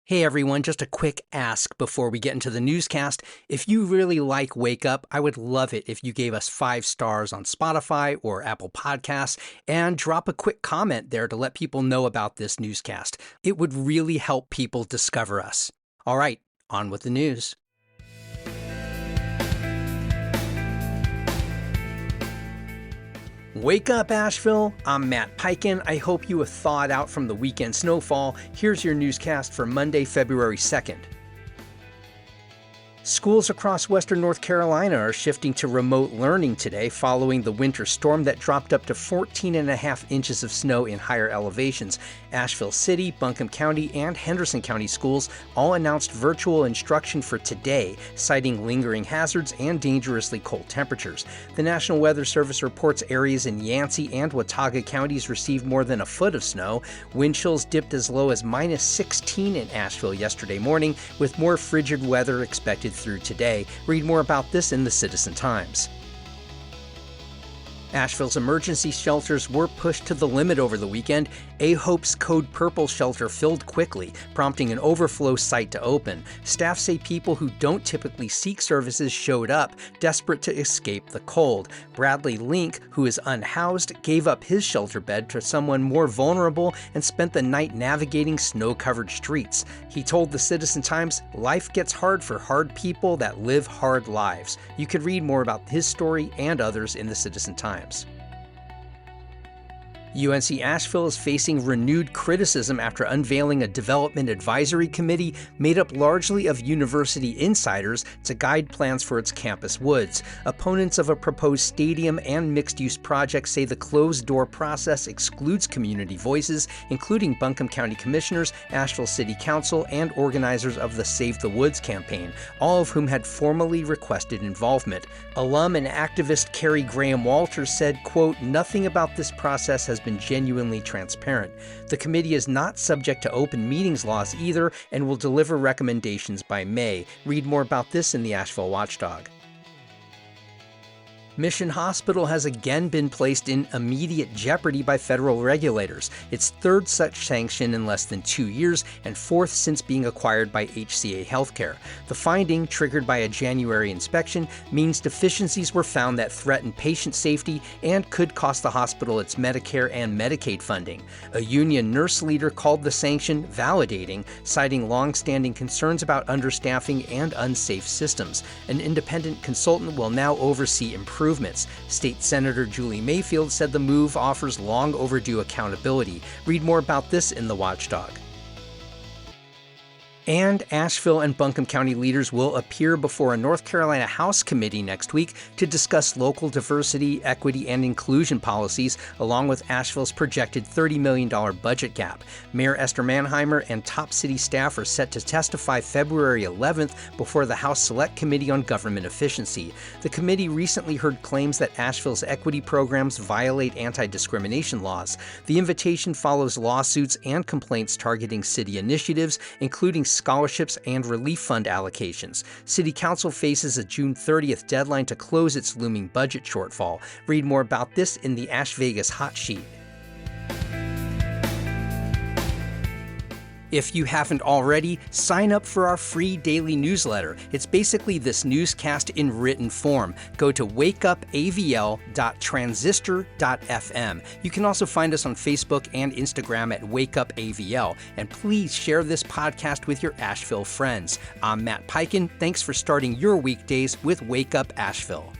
Hey everyone, just a quick ask before we get into the newscast. If you really like Wake Up, I would love it if you gave us 5 stars on Spotify or Apple Podcasts and drop a quick comment there to let people know about this newscast. It would really help people discover us. All right, on with the news. Wake up, Asheville. I'm Matt Peiken. I hope you have thawed out from the weekend snowfall. Here's your newscast for Monday, February 2nd. Schools across western North Carolina are shifting to remote learning today following the winter storm that dropped up to 14.5 inches of snow in higher elevations. Asheville City, Buncombe County, and Henderson County schools all announced virtual instruction for today, citing lingering hazards and dangerously cold temperatures. The National Weather Service reports areas in Yancey and Watauga counties received more than a foot of snow. Wind chills dipped as low as minus 16 in Asheville yesterday morning, with more frigid weather expected through today. Read more about this in the Citizen Times. Asheville's emergency shelters were pushed to the limit over the weekend. A-Hope's Code Purple shelter filled quickly, prompting an Overflow site to open. Staff say people who don't typically seek services showed up, desperate to escape the cold. Bradley Link, who is unhoused, gave up his shelter bed to someone more vulnerable and spent the night navigating snow-covered streets. He told the Citizen Times, "Life gets hard for hard people that live hard lives." You could read more about his story and others in the Citizen Times. UNC Asheville is facing renewed criticism after unveiling a development advisory committee made up largely of university insiders to guide plans for its campus woods. Opponents of a proposed stadium and mixed-use project say the closed-door process excludes community voices, including Buncombe County Commissioners, Asheville City Council, and organizers of the Save the Woods campaign, all of whom had formally requested involvement. Alum and activist Carrie Graham Walters said, quote, "Nothing about this process has been genuinely transparent. The committee is not subject to open meetings laws either and will deliver recommendations by May." Read more about this in the Asheville Watchdog. Mission Hospital has again been placed in immediate jeopardy by federal regulators, its third such sanction in less than 2 years and fourth since being acquired by HCA Healthcare. The finding, triggered by a January inspection, means deficiencies were found that threaten patient safety and could cost the hospital its Medicare and Medicaid funding. A union nurse leader called the sanction validating, citing long-standing concerns about understaffing and unsafe systems. An independent consultant will now oversee improvements. State Senator Julie Mayfield said the move offers long overdue accountability. Read more about this in the Watchdog. And Asheville and Buncombe County leaders will appear before a North Carolina House committee next week to discuss local diversity, equity, and inclusion policies, along with Asheville's projected $30 million budget gap. Mayor Esther Manheimer and top city staff are set to testify February 11th before the House Select Committee on Government Efficiency. The committee recently heard claims that Asheville's equity programs violate anti-discrimination laws. The invitation follows lawsuits and complaints targeting city initiatives, including scholarships and relief fund allocations. City Council faces a June 30th deadline to close its looming budget shortfall. Read more about this in the Ash Vegas Hot Sheet. If you haven't already, sign up for our free daily newsletter. It's basically this newscast in written form. Go to wakeupavl.transistor.fm. You can also find us on Facebook and Instagram at wakeupavl. And please share this podcast with your Asheville friends. I'm Matt Peiken. Thanks for starting your weekdays with Wake Up Asheville.